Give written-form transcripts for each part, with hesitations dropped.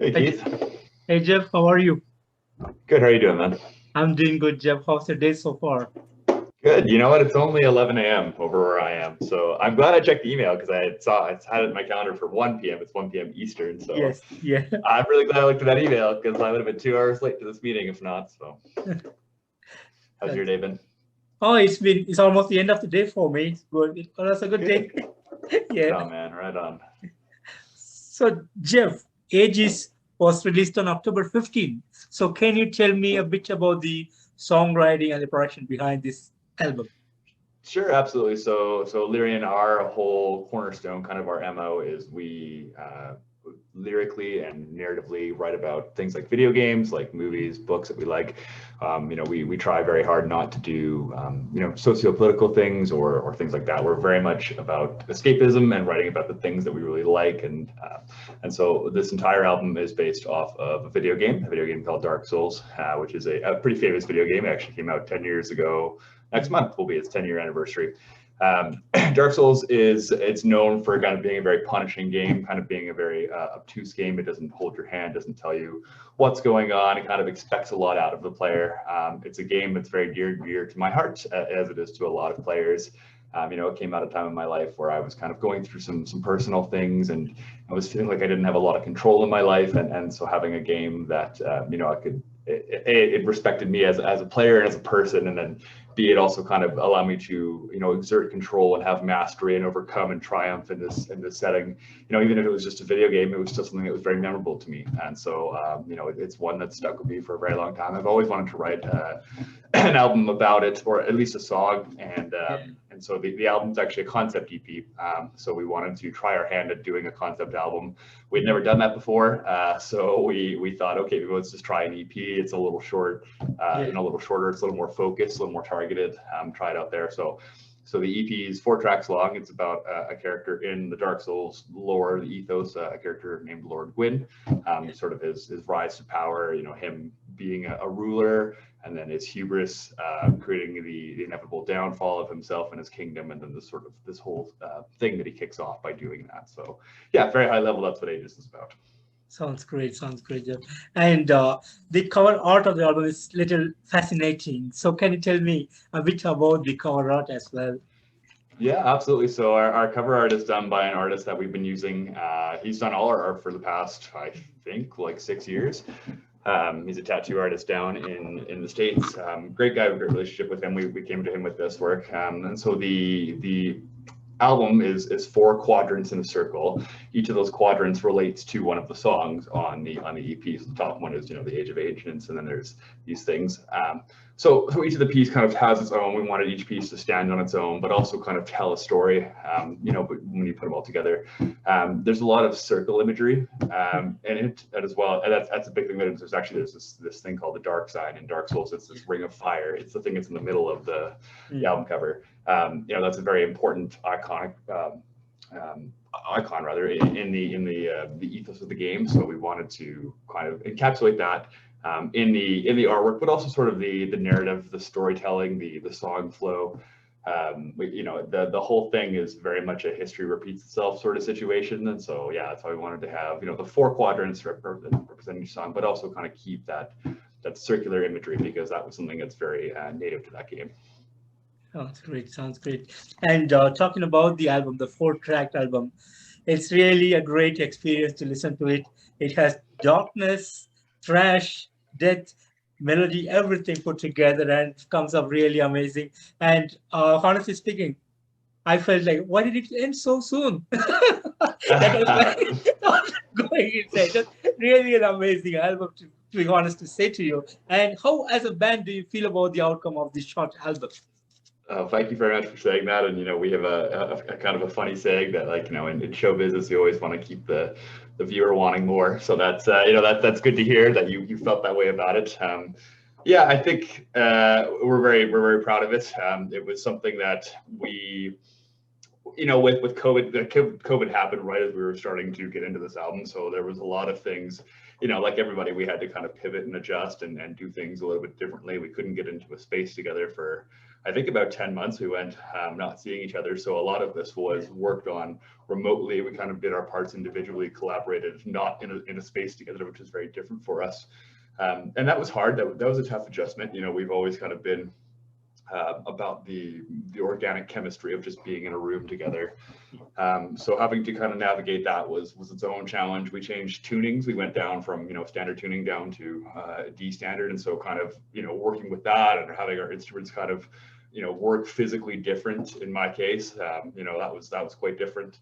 Hey Hey, Keith. hey Jeff, how are you? Good. How are you doing, man? I'm doing good, Jeff. How's the day so far? Good. You know what? It's only 11 a.m. over where I am, so I'm glad I checked the email because I had it in my calendar for 1 p.m. It's 1 p.m. Eastern, so Yes, yeah. I'm really glad I looked at that email because I would have been 2 hours late to this meeting if not. So, how's your That's, day been? oh, it's almost the end of the day for me. It's good. It was a good day. Good. Right Yeah. on, man. Right on. So, Jeff, Aegis was released on October 15th. So, can you tell me a bit about the songwriting and the production behind this album? Sure, absolutely. So Illyrian, our whole cornerstone, kind of our MO is we lyrically and narratively write about things like video games, like movies, books that we like. We try very hard not to do, socio-political things or things like that. We're very much about escapism and writing about the things that we really like. And so this entire album is based off of a video game called Dark Souls, which is a pretty famous video game. It actually came out 10 years ago. Next Mhm. month will be its 10-year anniversary. Dark Souls it's known for kind of being a very punishing game, kind of being a very obtuse game. It doesn't hold your hand, doesn't tell you what's going on. It kind of expects a lot out of the player. It's a game that's very dear to my heart, as it is to a lot of players. It came out of a time in my life where I was kind of going through some personal things, and I was feeling like I didn't have a lot of control in my life, and so having a game that I could it respected me as a player and as a person, and then it also kind of allow me to exert control and have mastery and overcome and triumph in this setting. Even if it was just a video game, it was still something that was very memorable to me. And so it's one that stuck with me for a very long time. I've always wanted to write an album about it, or at least a song. Yeah. And so the album's actually a concept EP. So we wanted to try our hand at doing a concept album. We'd never done that before, so we thought, okay, maybe let's just try an EP. It's a little short, Yeah. a little shorter. It's a little more focused, a little more targeted. Try it out there. So the EP is 4 tracks long. It's about a character in the Dark Souls lore, the ethos, a character named Lord Gwyn, Yeah. sort of his rise to power, him being a ruler, and then his hubris, creating the inevitable downfall of himself and his kingdom, and then this whole thing that he kicks off by doing that. So yeah, very high level. That's what Aegis is about. Sounds great. Sounds great, Jeff. And the cover art of the album is little fascinating. So, can you tell me a bit about the cover art as well? Yeah, absolutely. So our cover art is done by an artist that we've been using. He's done all our art for the past, I think, like 6 years. He's a tattoo artist down in the States. Great guy, great relationship with him. We came to him with this work. And so the album is 4 quadrants in a circle. Each of those quadrants relates to one of the songs on the EP. So the top one is the Age of Ancients, and then there's these things. So each of the piece kind of has its own. We wanted each piece to stand on its own, but also kind of tell a story. But when you put them all together, there's a lot of circle imagery in it as well. And that's a big thing. There's this thing called the dark side in Dark Souls. It's this ring of fire. It's the thing that's in the middle of the Mm. album cover. That's a very important icon rather in the ethos of the game. So we wanted to kind of encapsulate that in the artwork, but also sort of the narrative, the storytelling, the song flow. The whole thing is very much a history repeats itself sort of situation. And so yeah, that's why we wanted to have the 4 quadrants representing each song, but also kind of keep that circular imagery, because that was something that's very native to that game. Sounds great. Sounds great. And talking about the album, the four-track album, it's really a great experience to listen to it. It has darkness, thrash, death, melody, everything put together, and comes up really amazing. And honestly speaking, I felt like, why did it end so soon? That was my thought going inside. That's really an amazing album, to be honest, to say to you. And how, as a band, do you feel about the outcome of this short album? Thank you very much for saying that. And we have a kind of a funny saying that, like, in show business, you always want to keep the viewer wanting more. So that's that's good to hear that you felt that way about it. Yeah, I think we're very proud of it. It was something that we, with COVID, COVID happened right as we were starting to get into this album. So there was a lot of things, like everybody, we had to kind of pivot and adjust and do things a little bit differently. We couldn't get into a space together for I think about 10 months we went not seeing each other. So a lot of this was worked on remotely. We kind of did our parts individually, collaborated, not in a space together, which was very different for us. And that was hard. That was a tough adjustment. You know, we've always kind of been about the organic chemistry of just being in a room together. So having to kind of navigate that was its own challenge. We changed tunings. We went down from, you know, standard tuning down to D standard. And so kind of, you know, working with that and having our instruments kind of, you know, work physically different in my case, you know, that was quite different.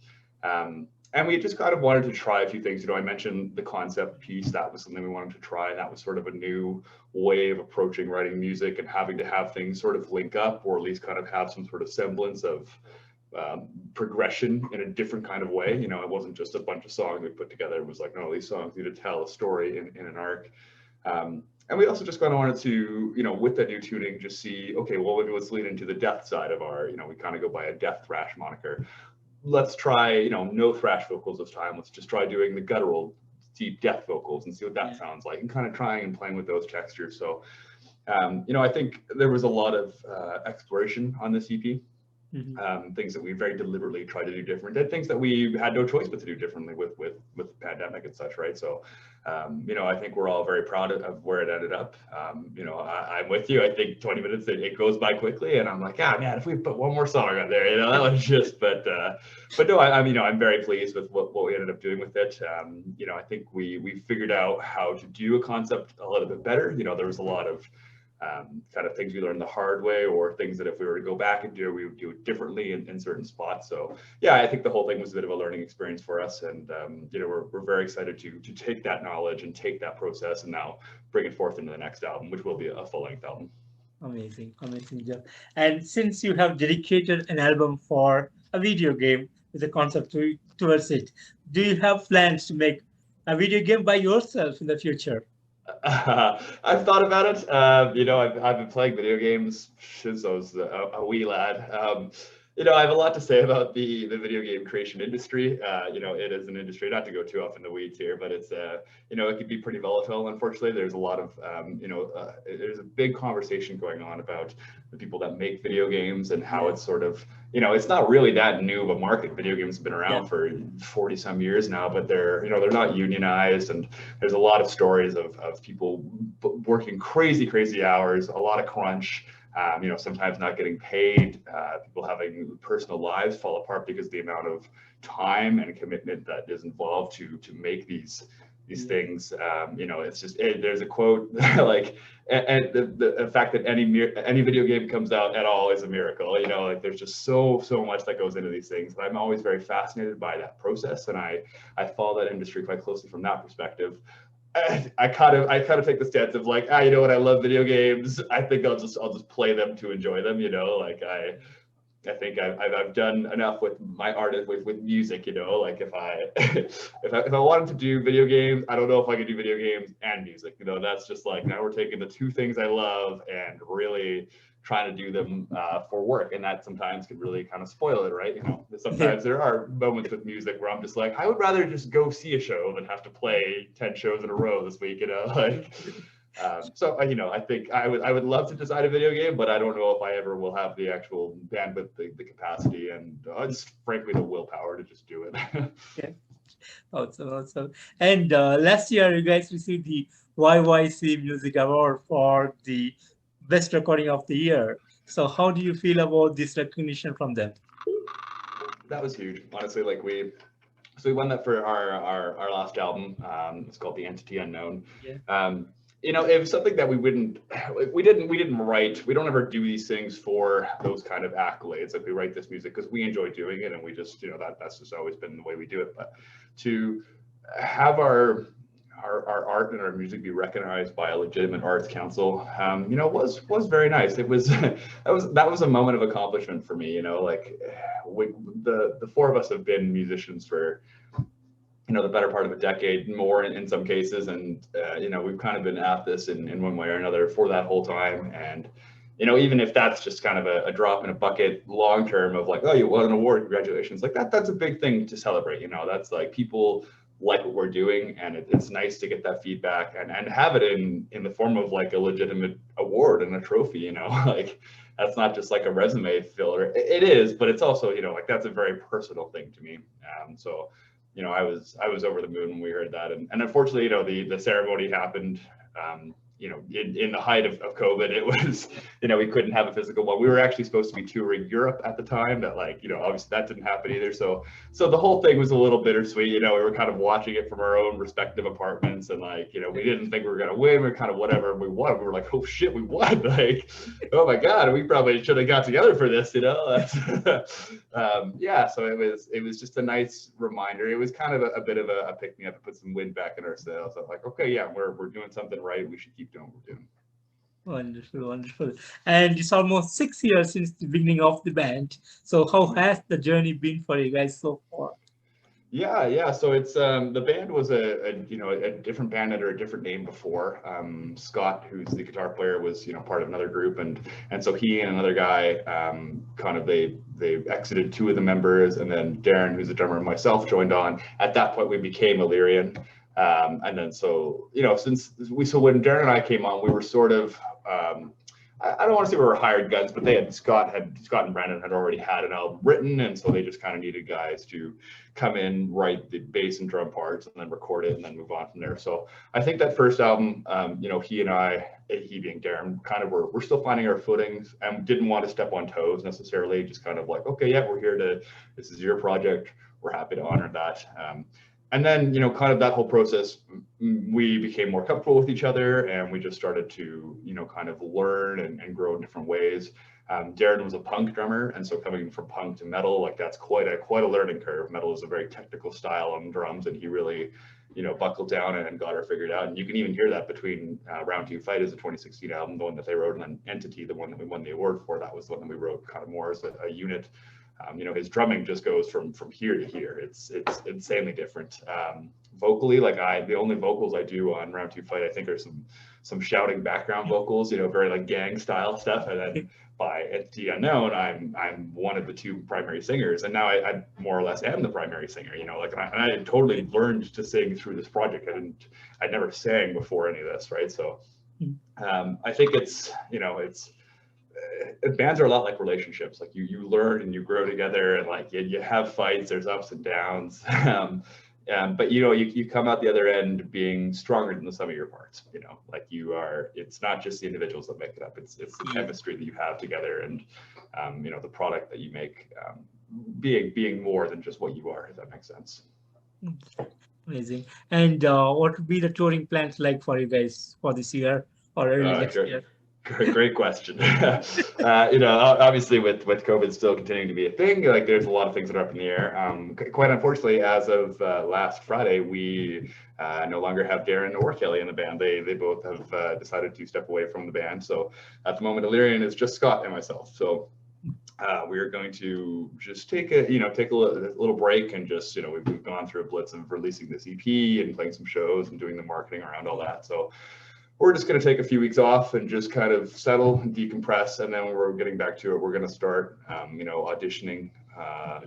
And we just kind of wanted to try a few things. You know, I mentioned the concept piece. That was something we wanted to try. And that was sort of a new way of approaching writing music and having to have things sort of link up, or at least kind of have some sort of semblance of progression in a different kind of way. You know, it wasn't just a bunch of songs we put together. It was like, no, these songs need to tell a story in an arc. And we also just kind of wanted to, you know, with that new tuning, just see, okay, well, maybe let's lean into the death side of our, you know, we kind of go by a death thrash moniker. Let's try, you know, no thrash vocals this time. Let's just try doing the guttural deep death vocals and see what that sounds like, and kind of trying and playing with those textures. So, you know, I think there was a lot of exploration on this EP. Things that we very deliberately tried to do different, and things that we had no choice but to do differently with the pandemic and such, right? So, you know, I think we're all very proud of where it ended up. You know, I'm with you. I think 20 minutes, it goes by quickly, and I'm like, ah, man, if we put one more song on there, you know, that was just, but no, I mean, you know, I'm very pleased with what we ended up doing with it. You know, I think we figured out how to do a concept a little bit better. You know, there was a lot of kind of things we learned the hard way, or things that if we were to go back and do, we would do it differently in certain spots. So yeah, I think the whole thing was a bit of a learning experience for us, and you know, we're very excited to take that knowledge and take that process and now bring it forth into the next album, which will be a full-length album. Amazing, amazing job. And since you have dedicated an album for a video game with a concept towards it, do you have plans to make a video game by yourself in the future? I've thought about it. You know, I've been playing video games since I was a wee lad. You know, I have a lot to say about the video game creation industry. You know, it is an industry, not to go too off in the weeds here, but it's, you know, it can be pretty volatile. Unfortunately, there's a lot of, you know, there's a big conversation going on about the people that make video games and how it's sort of, you know, it's not really that new of a market. Video games have been around for 40 some years now, but they're, you know, they're not unionized, and there's a lot of stories of people working crazy hours, a lot of crunch. You know, sometimes not getting paid, people having personal lives fall apart because of the amount of time and commitment that is involved to make these things. You know, it's just, there's a quote like, and the fact that any video game comes out at all is a miracle. You know, like there's just so much that goes into these things. But I'm always very fascinated by that process, and I follow that industry quite closely from that perspective. I kind of take the stance of like, you know what, I love video games. I think I'll just play them to enjoy them. You know, like I think I've done enough with my art with music. You know, like if I wanted to do video games, I don't know if I could do video games and music. You know, that's just like, now we're taking the two things I love and really trying to do them for work, and that sometimes can really kind of spoil it, right? You know, sometimes there are moments with music where I'm just like, I would rather just go see a show than have to play 10 shows in a row this week, you know, like. So you know, I think I would love to design a video game, but I don't know if I ever will have the actual bandwidth, the capacity, and just frankly the willpower to just do it. Yeah. Awesome. And last year, you guys received the YYC Music Award for the Best Recording of the Year. So how do you feel about this recognition from them? That was huge, honestly. Like we won that for our last album. It's called The Entity Unknown. Yeah. You know, it was something that we didn't write. We don't ever do these things for those kind of accolades. Like we write this music because we enjoy doing it, and we just, you know, that's just always been the way we do it. But to have our art and our music be recognized by a legitimate arts council, you know, was very nice. It was that was a moment of accomplishment for me. You know, like the four of us have been musicians for, you know, the better part of a decade, more in some cases, and you know, we've kind of been at this in one way or another for that whole time. And you know, even if that's just kind of a drop in a bucket long term of like, oh, you won an award, congratulations, like that's a big thing to celebrate. You know, that's like, people like what we're doing, and it's nice to get that feedback and have it in the form of like a legitimate award and a trophy. You know, like that's not just like a resume filler. It is, but it's also, you know, like that's a very personal thing to me. So, you know, I was over the moon when we heard that, and unfortunately, you know, the ceremony happened. You know, in the height of COVID, it was, you know, we couldn't have a physical one. We were actually supposed to be touring Europe at the time, but like, you know, obviously that didn't happen either. So the whole thing was a little bittersweet. You know, we were kind of watching it from our own respective apartments, and like, you know, we didn't think we were gonna win. We were kind of whatever. We won. We were like, oh shit, we won! Like, oh my god, we probably should have got together for this. You know, yeah. So it was just a nice reminder. It was kind of a bit of a pick me up and put some wind back in our sails. I'm like, okay, yeah, we're doing something right. We should keep doing what we're doing. Wonderful, wonderful. And it's almost 6 years since the beginning of the band. So how has the journey been for you guys so far? Yeah. So it's the band was a you know, a different band under a different name before. Scott, who's the guitar player, was, you know, part of another group, and so he and another guy kind of they exited two of the members, and then Darren, who's a drummer, and myself joined on. At that point, we became Illyrian. And then so, you know, so when Darren and I came on, we were sort of I don't want to say we were hired guns, but Scott and Brandon had already had an album written, and so they just kind of needed guys to come in, write the bass and drum parts, and then record it, and then move on from there. So I think that first album, you know, he being Darren, kind of we're still finding our footings and didn't want to step on toes necessarily. Just kind of like, okay, yeah, we're here this is your project. We're happy to honor that. And then, you know, kind of that whole process, we became more comfortable with each other, and we just started to, you know, kind of learn and grow in different ways. Darren was a punk drummer, and so coming from punk to metal, like that's quite a learning curve. Metal is a very technical style on drums, and he really, you know, buckled down and got her figured out. And you can even hear that between Round 2 Fight is a 2016 album, the one that they wrote, and then Entity, the one that we won the award for, that was the one that we wrote kind of more as a unit. You know, his drumming just goes from here to here. It's insanely different. Vocally, like the only vocals I do on Round 2 Fight, I think, are some shouting background vocals, you know, very like gang style stuff. And then by Entity Unknown, I'm one of the two primary singers, and now I more or less am the primary singer. You know, like I had totally learned to sing through this project. I never sang before any of this, right? So I think it's, you know, bands are a lot like relationships. Like you learn and you grow together, and like you have fights, there's ups and downs. But you know, you come out the other end being stronger than the sum of your parts. You know, like it's not just the individuals that make it up. It's the chemistry that you have together, and you know, the product that you make being more than just what you are, if that makes sense. Amazing. And what would be the touring plans like for you guys for this year or early next year? Great question. You know, obviously with COVID still continuing to be a thing, like there's a lot of things that are up in the air. Quite unfortunately, as of last Friday, we no longer have Darren or Kelly in the band. They both have decided to step away from the band. So at the moment, Illyrian is just Scott and myself. So we are going to just take a little break, and just, you know, we've gone through a blitz of releasing this EP and playing some shows and doing the marketing around all that. So we're just going to take a few weeks off and just kind of settle and decompress, and then when we're getting back to it, we're going to start, you know, auditioning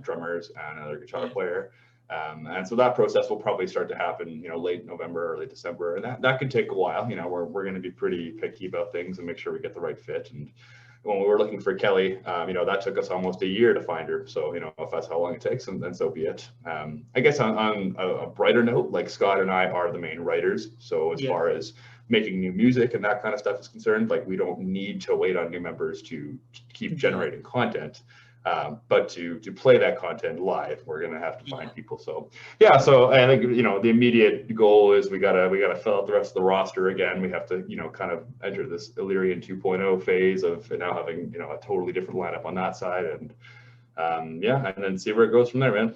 drummers and another guitar player, and so that process will probably start to happen, you know, late November, early December, and that could take a while. You know, we're going to be pretty picky about things and make sure we get the right fit. And when we were looking for Kelly, you know, that took us almost a year to find her. So, you know, if that's how long it takes, then so be it. I guess on a brighter note, like Scott and I are the main writers. So as far as making new music and that kind of stuff is concerned, like we don't need to wait on new members to keep generating content. But to play that content live, we're gonna have to find people. So yeah, so I think, you know, the immediate goal is we gotta fill out the rest of the roster again. We have to, you know, kind of enter this Illyrian 2.0 phase of now having, you know, a totally different lineup on that side, and yeah, and then see where it goes from there, man.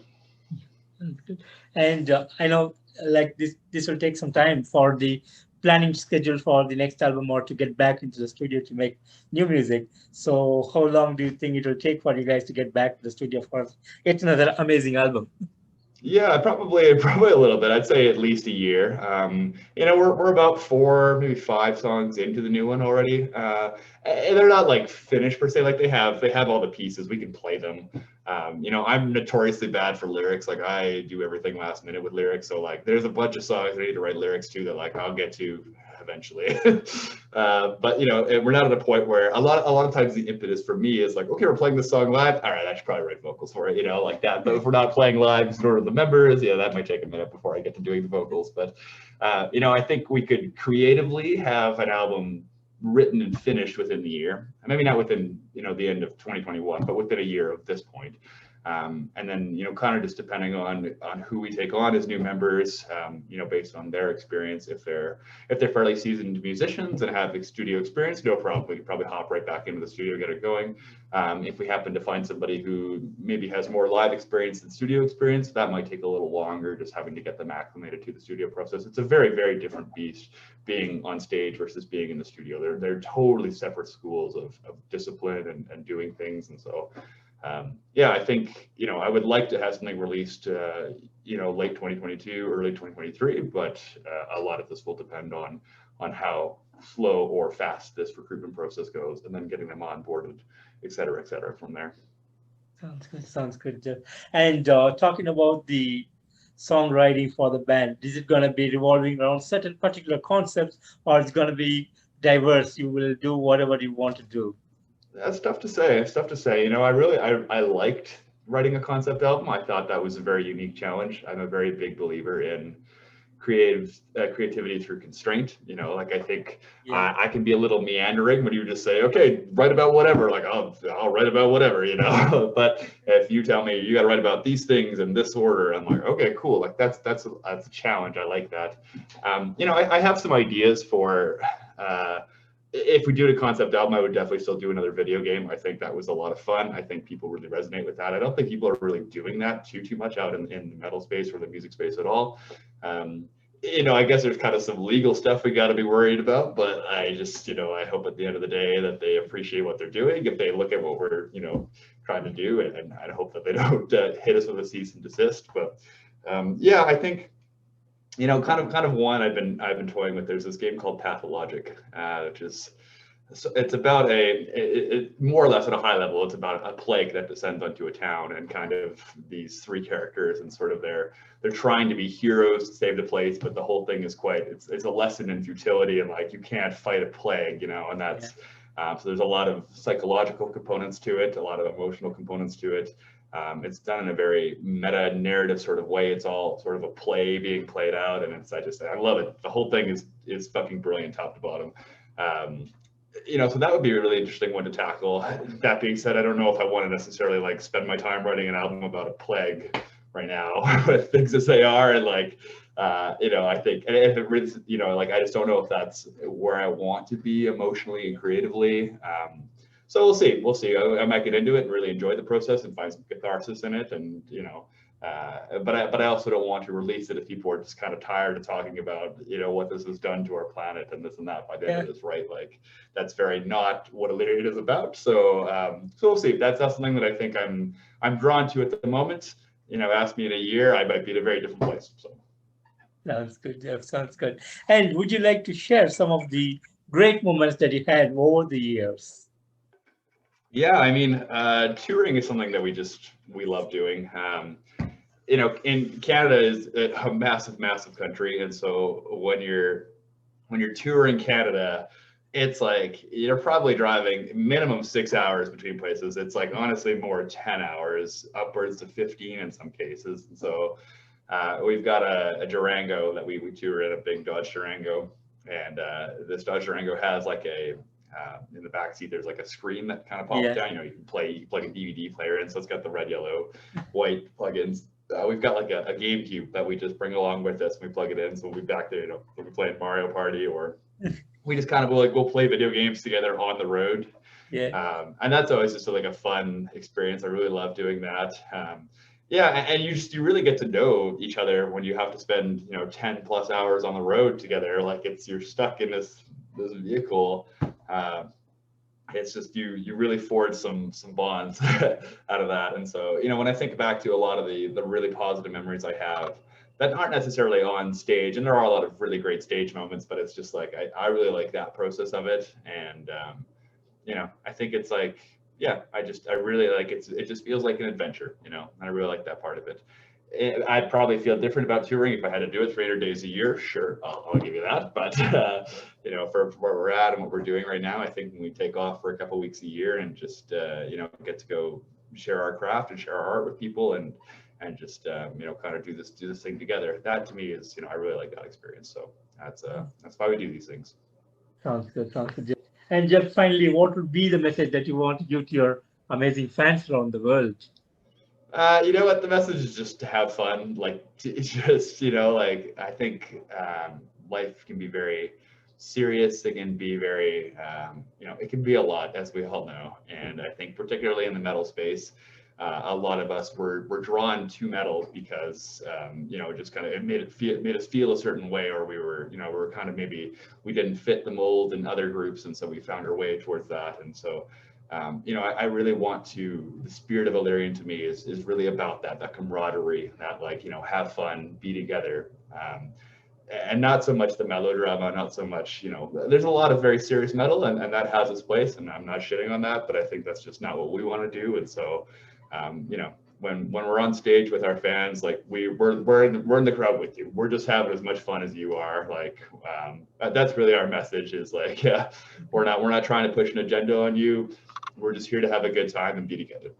And I know, like this will take some time for the planning schedule for the next album, or to get back into the studio to make new music. So how long do you think it will take for you guys to get back to the studio? Of course, it's another amazing album. Yeah, probably a little bit. I'd say at least a year. You know, we're about 4, maybe 5 songs into the new one already. And they're not like finished per se. Like they have all the pieces. We can play them. You know, I'm notoriously bad for lyrics. Like I do everything last minute with lyrics. So like there's a bunch of songs I need to write lyrics to that like I'll get to eventually. But you know, we're not at a point where a lot of times the impetus for me is like, okay, we're playing this song live. All right, I should probably write vocals for it, you know, like that. But if we're not playing live, in order to the members, yeah, that might take a minute before I get to doing the vocals. But you know, I think we could creatively have an album written and finished within the year. Maybe not within, you know, the end of 2021, but within a year of this point. And then, you know, kind of just depending on who we take on as new members, you know, based on their experience. If they're fairly seasoned musicians and have studio experience, no problem. We can probably hop right back into the studio, get it going. If we happen to find somebody who maybe has more live experience than studio experience, that might take a little longer, just having to get them acclimated to the studio process. It's a very, very different beast being on stage versus being in the studio. They're totally separate schools of discipline and doing things. And so, yeah, I think, you know, I would like to have something released, you know, late 2022, early 2023, but a lot of this will depend on how slow or fast this recruitment process goes, and then getting them onboarded, et cetera, from there. Sounds good, Jeff. And talking about the songwriting for the band, is it going to be revolving around certain particular concepts, or it's going to be diverse? You will do whatever you want to do. That's tough to say. It's tough to say. You know, I liked writing a concept album. I thought that was a very unique challenge. I'm a very big believer in creativity through constraint. You know, like I think I can be a little meandering when you just say, okay, write about whatever. Like I'll write about whatever, you know. But if you tell me you got to write about these things in this order, I'm like, okay, cool. Like that's a challenge. I like that. You know, I have some ideas for. If we do a concept album, I would definitely still do another video game. I think that was a lot of fun. I think people really resonate with that. I don't think people are really doing that too much out in the metal space or the music space at all. You know, I guess there's kind of some legal stuff we got to be worried about, but I just, you know, I hope at the end of the day that they appreciate what they're doing. If they look at what we're, you know, trying to do, and I hope that they don't hit us with a cease and desist. But yeah, I think, you know, kind of one I've been toying with. There's this game called Pathologic, which is, it's about more or less at a high level, it's about a plague that descends onto a town, and kind of these three characters, and sort of they're trying to be heroes to save the place, but the whole thing is it's a lesson in futility, and like you can't fight a plague, you know, and that's so there's a lot of psychological components to it, a lot of emotional components to it. It's done in a very meta narrative sort of way. It's all sort of a play being played out, and I love it. The whole thing is fucking brilliant, top to bottom. You know, so that would be a really interesting one to tackle. That being said, I don't know if I want to necessarily like spend my time writing an album about a plague right now, with things as they are, and like, you know, I think, and if it really, you know, like I just don't know if that's where I want to be emotionally and creatively. So we'll see. I might get into it and really enjoy the process and find some catharsis in it, and you know, but I also don't want to release it if people are just kind of tired of talking about, you know, what this has done to our planet and this and that by the end of this, right? Like that's very not what Illyrian is about. So so we'll see. That's something that I think I'm drawn to at the moment. You know, ask me in a year, I might be in a very different place. So Sounds good, Jeff. Sounds good. And would you like to share some of the great moments that you had over the years? yeah, I mean, touring is something that we love doing. You know, in Canada is a massive country, and so when you're touring Canada, it's like you're probably driving minimum 6 hours between places. It's like honestly more 10 hours, upwards to 15 in some cases. And so we've got a Durango that we tour in, a big Dodge Durango, and this Dodge Durango has like in the back seat there's like a screen that kind of pops down. You know, you can plug a DVD player in, so it's got the red, yellow, white plugins. We've got like a GameCube that we just bring along with us, and we plug it in. So we'll be back there, you know, we'll be playing Mario Party, or we just kind of will play video games together on the road. And that's always just like a fun experience. I really love doing that. Yeah, and you really get to know each other when you have to spend, you know, 10 plus hours on the road together. Like you're stuck in this vehicle. It's just you really forge some bonds out of that. And so, you know, when I think back to a lot of the really positive memories I have that aren't necessarily on stage, and there are a lot of really great stage moments, but it's just like I really like that process of it. And you know, I think it's like, yeah, I really like it. It just feels like an adventure, you know, and I really like that part of it. I'd probably feel different about touring if I had to do it 300 days a year. Sure, I'll give you that. But you know, for where we're at and what we're doing right now, I think when we take off for a couple weeks a year and just you know, get to go share our craft and share our art with people and just you know, kind of do this thing together. That to me is, you know, I really like that experience. So that's why we do these things. Sounds good. Sounds good. Jeff. And Jeff, finally, what would be the message that you want to give to your amazing fans around the world? You know what? The message is just to have fun. Like, just, you know, like, I think life can be very serious. It can be very, you know, it can be a lot, as we all know. And I think particularly in the metal space, a lot of us were drawn to metal because, you know, just kind of, it made us feel a certain way, or we were, you know, we were kind of, maybe we didn't fit the mold in other groups. And so we found our way towards that. And so, you know, I really want to, the spirit of Illyrian to me is really about that camaraderie, that, like, you know, have fun, be together, and not so much the melodrama, not so much, you know, there's a lot of very serious metal and that has its place, and I'm not shitting on that, but I think that's just not what we want to do. And so, you know, when we're on stage with our fans, like we're in the crowd with you. We're just having as much fun as you are. Like, that's really our message, is like, yeah, we're not trying to push an agenda on you. We're just here to have a good time and be together.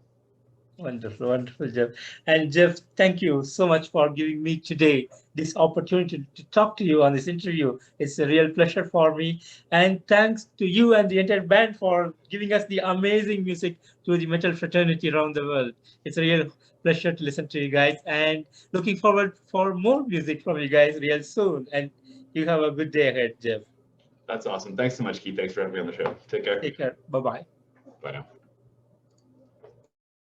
Wonderful, wonderful, Jeff. And Jeff, thank you so much for giving me today this opportunity to talk to you on this interview. It's a real pleasure for me. And thanks to you and the entire band for giving us the amazing music to the metal fraternity around the world. It's a real pleasure to listen to you guys, and looking forward for more music from you guys real soon. And you have a good day ahead, Jeff. That's awesome. Thanks so much, Keith. Thanks for having me on the show. Take care. Take care. Bye-bye. Bye now.